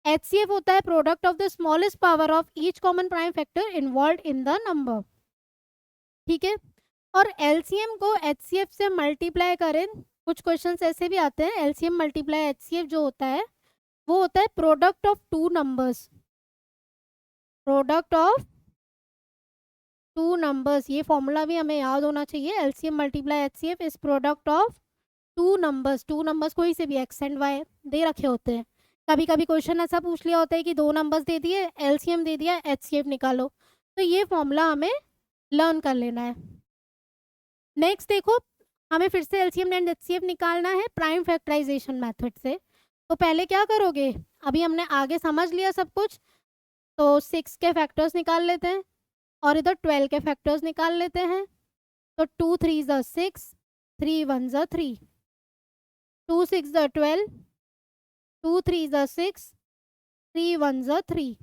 Speaker 1: HCF होता है product of the smallest power of each common prime factor involve in the number. ठीक है, और एलसीएम को HCF से मल्टीप्लाई करें, कुछ questions ऐसे भी आते हैं, एलसीएम मल्टीप्लाई HCF जो होता है वो होता है product of two numbers. Product of two numbers, ये फॉर्मूला भी हमें याद होना चाहिए। LCM multiply HCF is product of two numbers. Two numbers कोई से भी एक्स एंड वाई दे रखे होते हैं। कभी कभी क्वेश्चन ऐसा पूछ लिया होता है कि दो नंबर्स दे दिए, एलसीएम दे दिया, HCF निकालो, तो ये फॉर्मूला हमें लर्न कर लेना है। नेक्स्ट देखो, हमें फिर से एलसीएम एंड HCF निकालना है प्राइम फैक्टराइजेशन मेथड से। तो पहले क्या करोगे, अभी हमने आगे समझ लिया सब कुछ, तो 6 के फैक्टर्स निकाल लेते हैं और इधर 12 के फैक्टर्स निकाल लेते हैं। तो 2 3 ज़ा 6, 3 1 ज़ा 3, 2 6 ज़ा 12, 2 3 ज़ा 6, 3 1 ज़ा 3।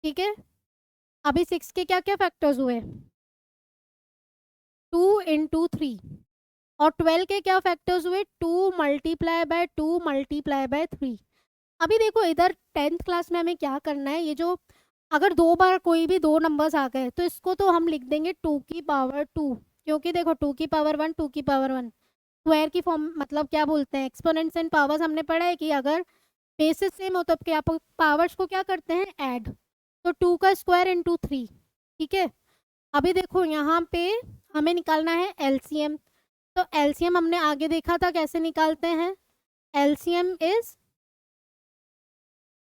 Speaker 1: ठीक है, अभी 6 के क्या क्या फैक्टर्स हुए, 2 इंटू 3, और 12 के क्या फैक्टर्स हुए, 2 मल्टीप्लाई बाय 2 मल्टीप्लाई बाय 3। अभी देखो इधर 10th क्लास में हमें क्या करना है, ये जो अगर दो बार कोई भी दो नंबर्स आ गए तो इसको तो हम लिख देंगे 2 की पावर 2, क्योंकि देखो 2 की पावर 1, 2 की पावर 1 स्क्वायर की फॉर्म, मतलब क्या बोलते हैं, एक्सपोनेंट्स एंड पावर्स हमने पढ़ा है कि अगर बेसिस सेम हो तो क्या पावर्स को क्या करते हैं, ऐड। तो 2 का स्क्वायर इंटू 3। ठीक है, अभी देखो यहाँ पे हमें निकालना है एलसीएम। तो एलसीएम हमने आगे देखा था कैसे निकालते हैं। एलसीएम इज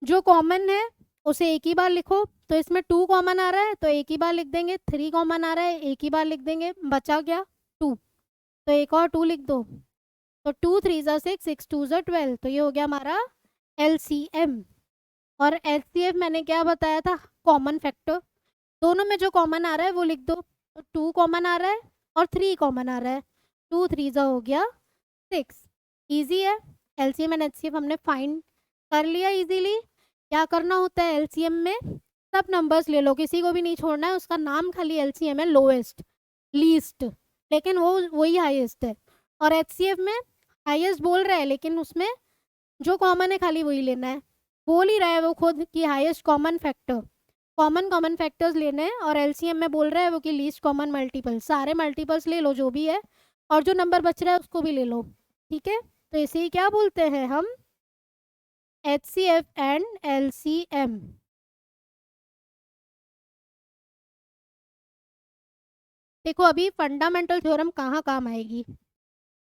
Speaker 1: जो कॉमन है उसे एक ही बार लिखो, तो इसमें 2 कॉमन आ रहा है तो एक ही बार लिख देंगे, 3 कॉमन आ रहा है एक ही बार लिख देंगे, बचा क्या 2, तो एक और 2 लिख दो। तो 2 3 ज़ा 6, 6 2 ज़ा 12, तो ये हो गया हमारा एलसीएम। और एचसीएफ मैंने क्या बताया था, कॉमन फैक्टर, दोनों में जो कॉमन आ रहा है वो लिख दो। तो 2 कॉमन आ रहा है और 3 कॉमन आ रहा है, 2 3 ज़ा हो गया 6। ईजी है, एलसीएम एंड एचसीएफ हमने फाइंड कर लिया इजीली। क्या करना होता है एलसीएम में, सब नंबर्स ले लो, किसी को भी नहीं छोड़ना है, उसका नाम खाली एलसीएम है, लोएस्ट लीस्ट, लेकिन वो वही हाईएस्ट है। और एचसीएफ में हाईएस्ट बोल रहा है लेकिन उसमें जो कॉमन है खाली वही लेना है, बोल ही रहा है वो खुद कि highest common factor, common factors लेने हैं, और एलसीएम में बोल रहा है वो कि लीस्ट कॉमन मल्टीपल, सारे मल्टीपल्स ले लो जो भी है, और जो नंबर बच रहा है उसको भी ले लो। ठीक है, तो इसे ही क्या बोलते हैं हम, HCF एंड LCM। देखो अभी फंडामेंटल थ्योरम कहाँ काम आएगी,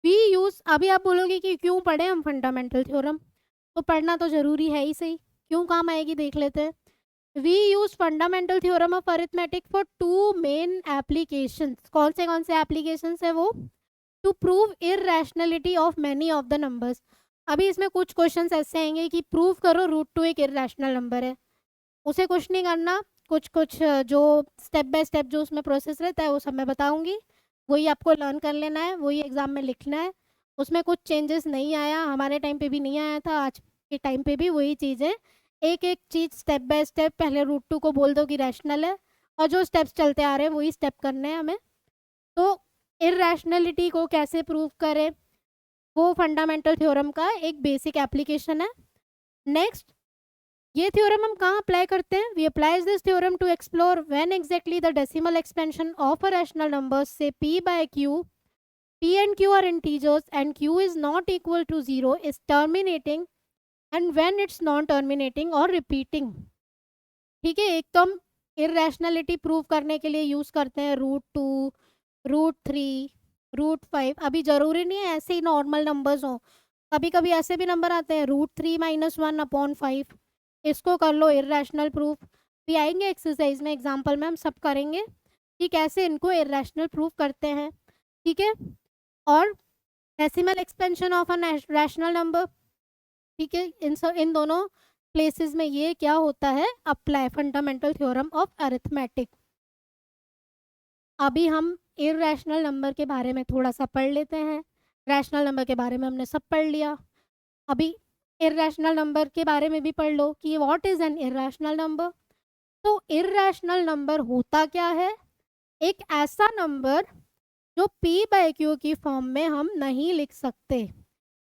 Speaker 1: वी यूज, अभी आप बोलोगे कि क्यों पढ़े हम फंडामेंटल थ्योरम, तो पढ़ना तो ज़रूरी है ही सही, क्यों काम आएगी देख लेते हैं। We use fundamental theorem of arithmetic for two main applications. कौन से एप्लीकेशंस है वो? To prove irrationality of many of the numbers. अभी इसमें कुछ क्वेश्चंस ऐसे आएंगे कि प्रूव करो रूट टू एक इररेशनल नंबर है, उसे कुछ नहीं करना, कुछ कुछ जो स्टेप बाय स्टेप जो उसमें प्रोसेस रहता है वो सब मैं बताऊंगी, वही आपको लर्न कर लेना है, वही एग्जाम में लिखना है। उसमें कुछ चेंजेस नहीं आया, हमारे टाइम पे भी नहीं आया था, आज के टाइम पे भी वही चीज़ है। एक एक चीज़ स्टेप बाय स्टेप, पहले रूट टू को बोल दो कि रैशनल है, और जो स्टेप्स चलते आ रहे हैं वही स्टेप करने हैं हमें। तो इररेशनलिटी को कैसे प्रूव करें, वो फंडामेंटल थ्योरम का एक बेसिक एप्लीकेशन है। नेक्स्ट, ये थ्योरम हम कहाँ अप्लाई करते हैं? We applies this theorem to explore when exactly the decimal expansion of a rational number से p by q, p and q are integers and q is not equal to 0 is terminating and when it's non terminating or repeating। ठीक है, एक तो हम इररेशनलिटी prove करने के लिए use करते हैं root two, root three, root five. अभी जरूरी नहीं है ऐसे ही नॉर्मल नंबर्स हो, कभी कभी ऐसे भी नंबर आते हैं root three minus one upon five, इसको कर लो इररेशनल प्रूफ। भी आएंगे एक्सरसाइज में, एग्जाम्पल में हम सब करेंगे कि कैसे इनको इररेशनल प्रूफ करते हैं। ठीक है, और decimal expansion of a rational number, ठीक है, इन दोनों प्लेसेस में ये क्या होता है? Apply fundamental theorem of arithmetic. अभी हम इररेशनल नंबर के बारे में थोड़ा सा पढ़ लेते हैं। रैशनल नंबर के बारे में हमने सब पढ़ लिया, अभी इररेशनल नंबर के बारे में भी पढ़ लो कि what is an irrational number. तो इररेशनल नंबर होता क्या है? एक ऐसा नंबर जो p बाय q की फॉर्म में हम नहीं लिख सकते,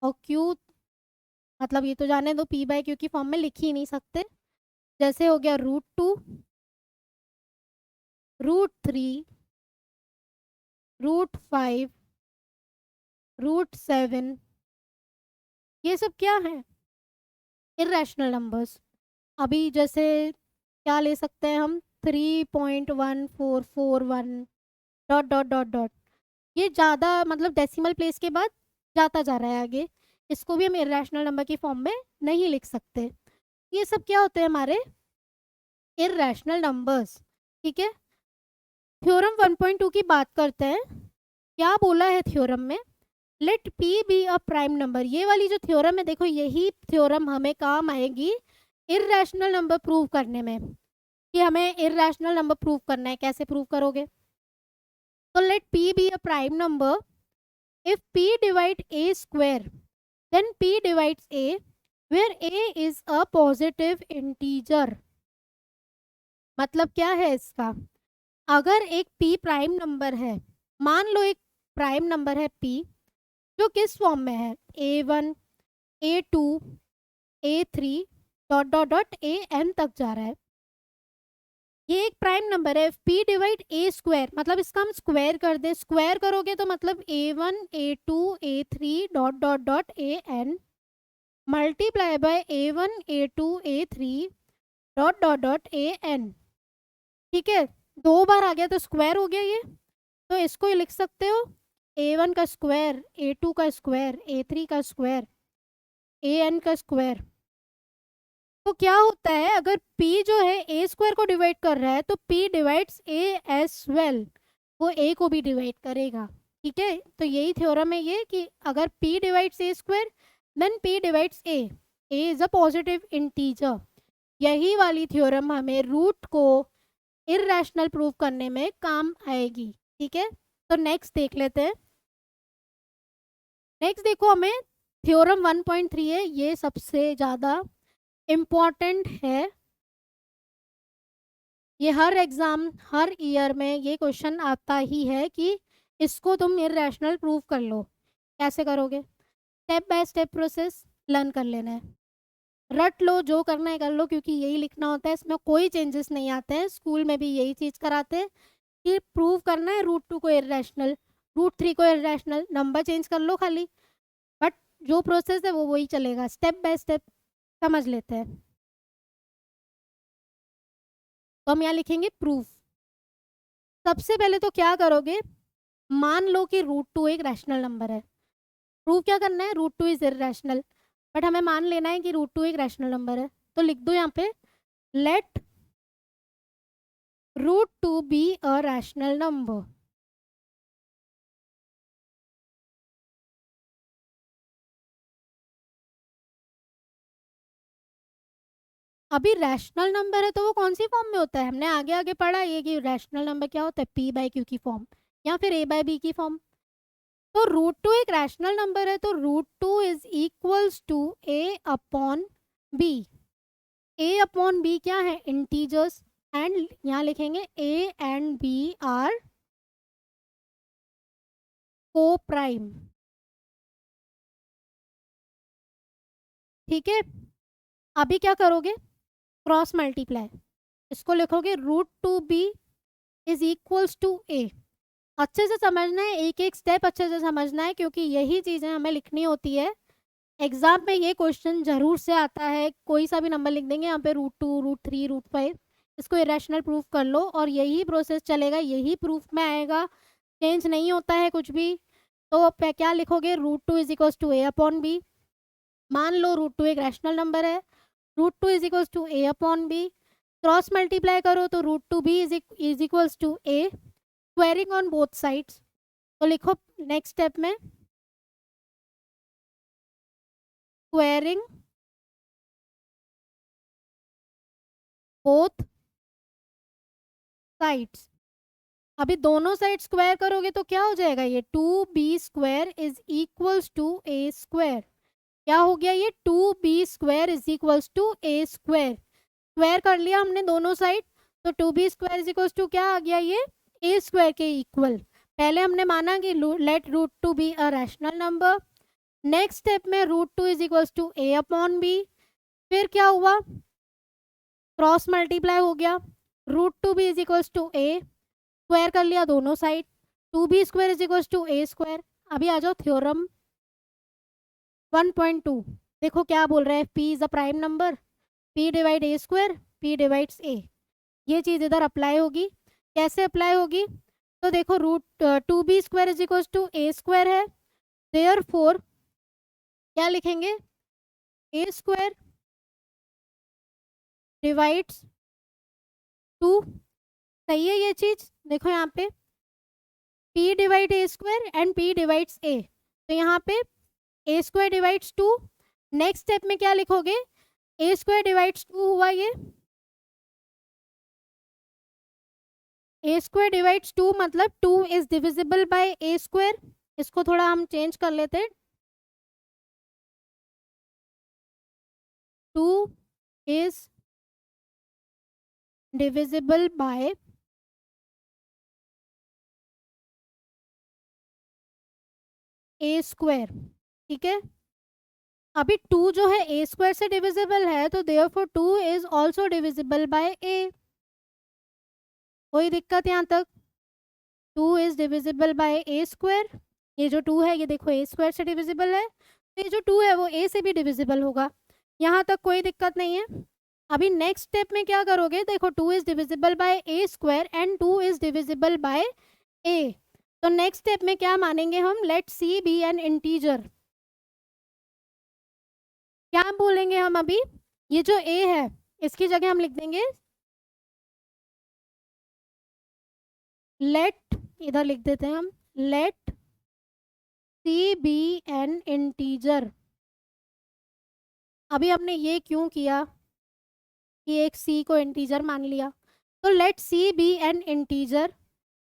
Speaker 1: और q मतलब ये तो जाने दो, p बाय q की फॉर्म में लिख ही नहीं सकते। जैसे हो गया root two, root three, root five, root seven, ये सब क्या है? Irrational numbers. अभी जैसे क्या ले सकते हैं हम? 3.1441 डॉट डॉट डॉट डॉट, ये ज़्यादा मतलब डेसिमल प्लेस के बाद जाता जा रहा है आगे, इसको भी हम इररेशनल नंबर की फॉर्म में नहीं लिख सकते। ये सब क्या होते हैं? हमारे इररेशनल नंबर्स। ठीक है, थ्योरम 1.2 की बात करते हैं। क्या बोला है थ्योरम में? Let p be a prime number. ये वाली जो थ्योरम है, देखो यही थ्योरम हमें काम आएगी इररेशनल नंबर प्रूव करने में, कि हमें इररेशनल नंबर प्रूव करना है। कैसे प्रूव करोगे? तो let p be a prime number if p divide a square then p divides a where a is a positive integer। मतलब क्या है इसका? अगर एक p प्राइम नंबर है, मान लो एक प्राइम नंबर है p जो किस फॉर्म में है? a1, a2, a3 dot dot dot an तक जा रहा है, ये एक प्राइम नंबर है। p डिवाइड a स्क्वायर, मतलब इसका हम स्क्वायर कर दे, स्क्वायर करोगे तो मतलब a1, a2, a3 dot dot dot an multiply by a1, a2, a3 dot dot dot an। ठीक है, दो बार आ गया तो स्क्वायर हो गया ये, तो इसको ये लिख सकते हो a1 का स्क्वायर, a2 का स्क्वायर, a3 का स्क्वायर, an का स्क्वायर। तो क्या होता है, अगर p जो है a स्क्वायर को डिवाइड कर रहा है तो p divides a as well, वो a को भी डिवाइड करेगा। ठीक है, तो यही थ्योरम है ये कि अगर p divides a square then p divides a is a positive integer. यही वाली थ्योरम हमें रूट को इररेशनल प्रूव करने में काम आएगी। ठीक है, तो नेक्स्ट देख लेते हैं। नेक्स्ट देखो, हमें थ्योरम 1.3 है, ये सबसे ज़्यादा इम्पॉर्टेंट है। ये हर एग्ज़ाम हर ईयर में ये क्वेश्चन आता ही है कि इसको तुम इररेशनल प्रूव कर लो। कैसे करोगे? Step by step process learn कर लेना है, रट लो, जो करना है कर लो, क्योंकि यही लिखना होता है, इसमें कोई चेंजेस नहीं आते हैं। स्कूल में भी यही चीज़ कराते हैं कि प्रूव करना है रूट टू को इररेशनल, रूट थ्री को इररेशनल, नंबर चेंज कर लो खाली, बट जो प्रोसेस है वो वही चलेगा। स्टेप बाय स्टेप समझ लेते हैं। तो हम यहाँ लिखेंगे प्रूफ। सबसे पहले तो क्या करोगे, मान लो कि रूट टू एक रैशनल नंबर है, प्रूव क्या करना है? Root two is irrational. But हमें मान लेना है कि रूट टू एक रैशनल नंबर है, तो लिख दो यहाँ पे let root two be a rational number. अभी रैशनल नंबर है तो वो कौन सी फॉर्म में होता है, हमने आगे आगे पढ़ा ये कि रैशनल नंबर क्या होता है, पी बाई क्यू की फॉर्म या फिर ए बाई बी की फॉर्म। तो रूट टू एक रैशनल नंबर है तो root two is equals to a upon b. A upon b क्या है, इंटीजर्स, एंड यहाँ लिखेंगे a and b are coprime. ठीक है, अभी क्या करोगे, क्रॉस मल्टीप्लाई, इसको लिखोगे root two b is equals to a. अच्छे से समझना है, एक एक स्टेप अच्छे से समझना है, क्योंकि यही चीज़ें हमें लिखनी होती है। एग्जाम में ये क्वेश्चन जरूर से आता है, कोई सा भी नंबर लिख देंगे यहाँ पे root two, root three, root five, इसको इरेशनल प्रूफ कर लो और यही प्रोसेस चलेगा, यही प्रूफ में आएगा, चेंज नहीं होता है कुछ भी। तो क्या लिखोगे, root two is equals to a upon b. मान लो रूट टू एक रैशनल नंबर है, root two is equals to a upon b, cross multiply करो तो root two b is equals to a, squaring on both sides. तो लिखो next step में squaring both sides. अभी दोनों साइड स्क्वायर करोगे तो क्या हो जाएगा, ये two b square is equals to a square. क्या हो गया, ये two b square is equals to a square. Square कर लिया हमने दोनों साइड, तो two b square is equals to क्या आ गया, ये ए स्क्वायर के इक्वल। पहले हमने माना कि let root two be a rational number. Next step में root two is equals to a upon b, फिर क्या हुआ, क्रॉस मल्टीप्लाई हो गया, root two b is equals to a, square कर लिया दोनों side, two b square is equals to a square. अभी आ जाओ थ्योरम 1.2, देखो क्या बोल रहा है, p is a prime number, p divide a square, p divides a. ये चीज़ इधर अप्लाई होगी, कैसे अप्लाई होगी, तो देखो root two b square is equals to a square है, देयरफॉर क्या लिखेंगे, ए स्क्वायर डिवाइड्स टू। सही है ये चीज़, देखो यहाँ पे p divide a square and p divides a, तो यहाँ पे a square divides two. Next step में क्या लिखोगे, a स्क्वायर डिवाइड्स टू हुआ ये, a स्क्वायर डिवाइड्स टू मतलब to is divisible by a square. इसको थोड़ा हम चेंज कर लेते हैं, to is divisible by a square. ठीक है, अभी टू जो है ए स्क्वायर से डिविजिबल है, तो therefore two is also divisible by a. कोई दिक्कत यहाँ तक, two is divisible by a square, ये जो टू है ये देखो ए स्क्वायर से डिविजिबल है, तो ये जो टू है वो ए से भी डिविजिबल होगा, यहाँ तक कोई दिक्कत नहीं है। अभी नेक्स्ट स्टेप में क्या करोगे, देखो two is divisible by a square and two is divisible by a, तो नेक्स्ट स्टेप में क्या मानेंगे हम, let c be an integer. क्या बोलेंगे हम अभी, ये जो a है इसकी जगह हम लिख देंगे लेट, इधर लिख देते हैं हम let c be an integer. अभी हमने ये क्यों किया कि एक c को इंटीजर मान लिया, तो let c be an integer,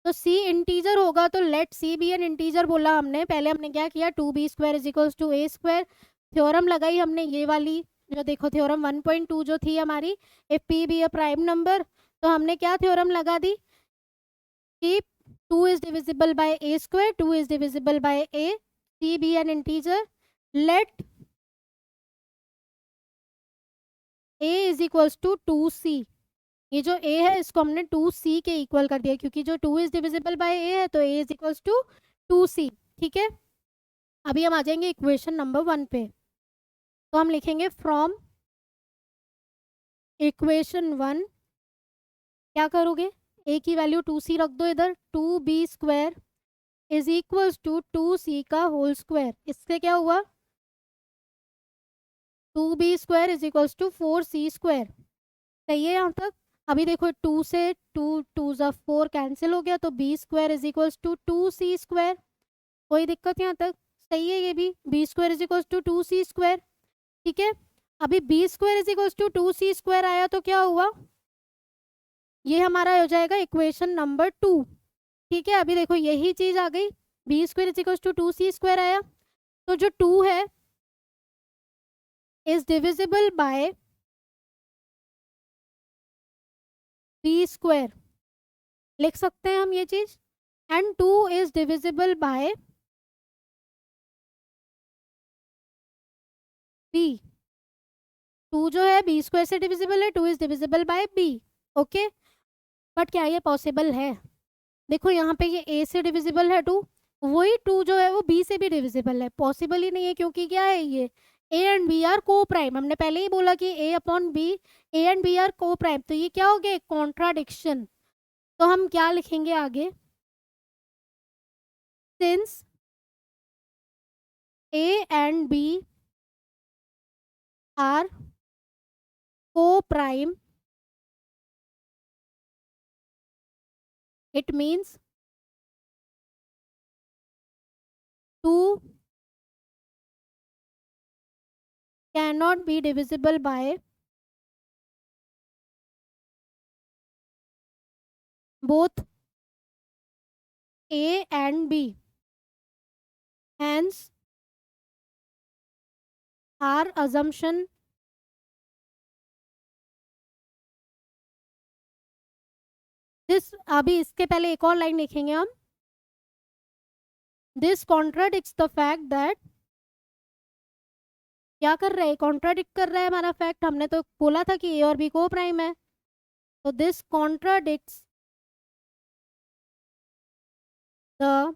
Speaker 1: तो c इंटीजर होगा तो let c be an integer बोला हमने। पहले हमने क्या किया, two b square is equals to a square, theorem लगाई हमने ये वाली, जो देखो थ्योरम 1.2 जो थी हमारी, if p be a prime number, तो हमने क्या थ्योरम लगा दी कि two is divisible by a square, two is divisible by a, c be an integer, let a is equals to two c. ये जो a है इसको हमने टू सी के इक्वल कर दिया, क्योंकि जो two is divisible by a है तो a is equals to two c. ठीक है, अभी हम आ जाएंगे इक्वेशन नंबर 1 पे, तो हम लिखेंगे फ्रॉम इक्वेशन 1, क्या करोगे, a की वैल्यू टू सी रख दो इधर, two b square is equals to two c का होल स्क्वायर। इससे क्या हुआ, 2b² is equals to 4c²। सही है यहाँ तक। अभी देखो 2 से 2 × 4 कैंसिल हो गया, तो b² is equals to 2c²। कोई दिक्कत यहाँ तक? सही है ये भी। b² is equals to 2c²। ठीक है, अभी b² is equals to 2c² आया तो क्या हुआ, ये हमारा हो जाएगा इक्वेशन नंबर 2। ठीक है, अभी देखो यही चीज आ गई, b² is equals to 2c² आया, तो जो 2 है इज डिविजिबल बाय b²। लिख सकते हैं हम ये चीज, and 2 is divisible bye b। 2 जो है b² से डिविजिबल है, 2 is divisible bye b। Okay, but क्या ये पॉसिबल है? देखो यहाँ पे ये a से डिविजिबल है 2, वही 2 जो है वो b से भी डिविजिबल है। पॉसिबल ही नहीं है, क्योंकि क्या है ये a and b are coprime. हमने पहले ही बोला कि a/b, a and b are coprime, तो ये क्या हो गया, कॉन्ट्राडिक्शन। तो हम क्या लिखेंगे आगे, since a and b are coprime, it means 2 cannot be divisible by both a and b, hence our assumption this। अभी इसके पहले एक और लाइन लिखेंगे हम, this contradicts the fact that, क्या कर रहा है, कॉन्ट्राडिक्ट कर रहा है हमारा फैक्ट। हमने तो बोला था कि ए और बी को प्राइम है, तो this contradicts the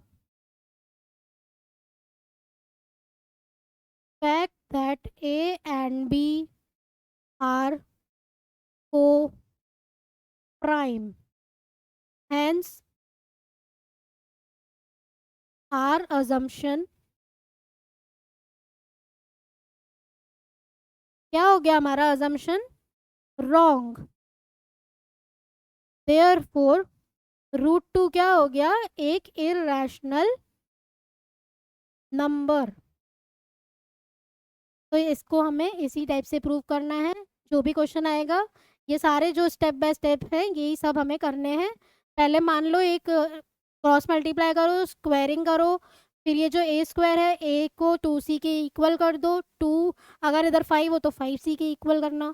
Speaker 1: fact that a and b are co-prime, hence our assumption, क्या हो गया हमारा assumption, wrong। therefore √2 क्या हो गया, एक irrational नंबर। तो इसको हमें इसी टाइप से प्रूव करना है। जो भी क्वेश्चन आएगा, ये सारे जो स्टेप बाय स्टेप हैं यही सब हमें करने हैं। पहले मान लो एक क्रॉस मल्टीप्लाई करो, स्क्वायरिंग करो, फिर ये जो a² है a को 2c के इक्वल कर दो, 2 अगर इधर 5 हो तो 5c के इक्वल करना।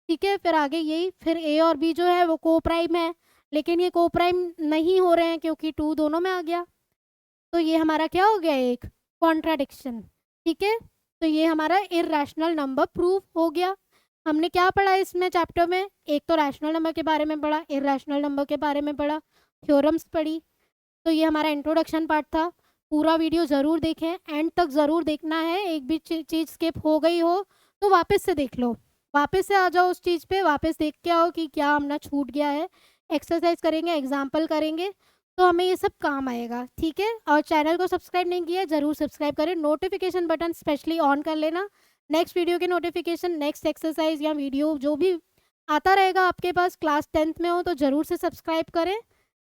Speaker 1: ठीक है, फिर आगे यही, फिर a और b जो है वो को प्राइम है, लेकिन ये को प्राइम नहीं हो रहे हैं क्योंकि 2 दोनों में आ गया, तो ये हमारा क्या हो गया, एक कॉन्ट्राडिक्शन। ठीक है, तो ये हमारा इरैशनल नंबर प्रूव हो गया। हमने क्या पढ़ा इसमें चैप्टर में, एक तो रैशनल नंबर के बारे में पढ़ा, इरैशनल नंबर के बारे में पढ़ा, थ्योरम्स पढ़ी। तो ये हमारा इंट्रोडक्शन पार्ट था। पूरा वीडियो ज़रूर देखें, एंड तक ज़रूर देखना है। एक भी चीज़ स्किप हो गई हो तो वापस से देख लो, वापस से आ जाओ उस चीज़ पे, वापस देख के आओ कि क्या हमने छूट गया है। एक्सरसाइज करेंगे, एग्जाम्पल करेंगे, तो हमें ये सब काम आएगा। ठीक है, और चैनल को सब्सक्राइब नहीं किया ज़रूर सब्सक्राइब करें, नोटिफिकेशन बटन स्पेशली ऑन कर लेना। नेक्स्ट वीडियो के नोटिफिकेशन, नेक्स्ट एक्सरसाइज या वीडियो जो भी आता रहेगा आपके पास, क्लास 10th में हो तो ज़रूर से सब्सक्राइब करें।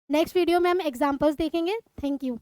Speaker 1: नेक्स्ट वीडियो में हम एग्जाम्पल्स देखेंगे। Thank you.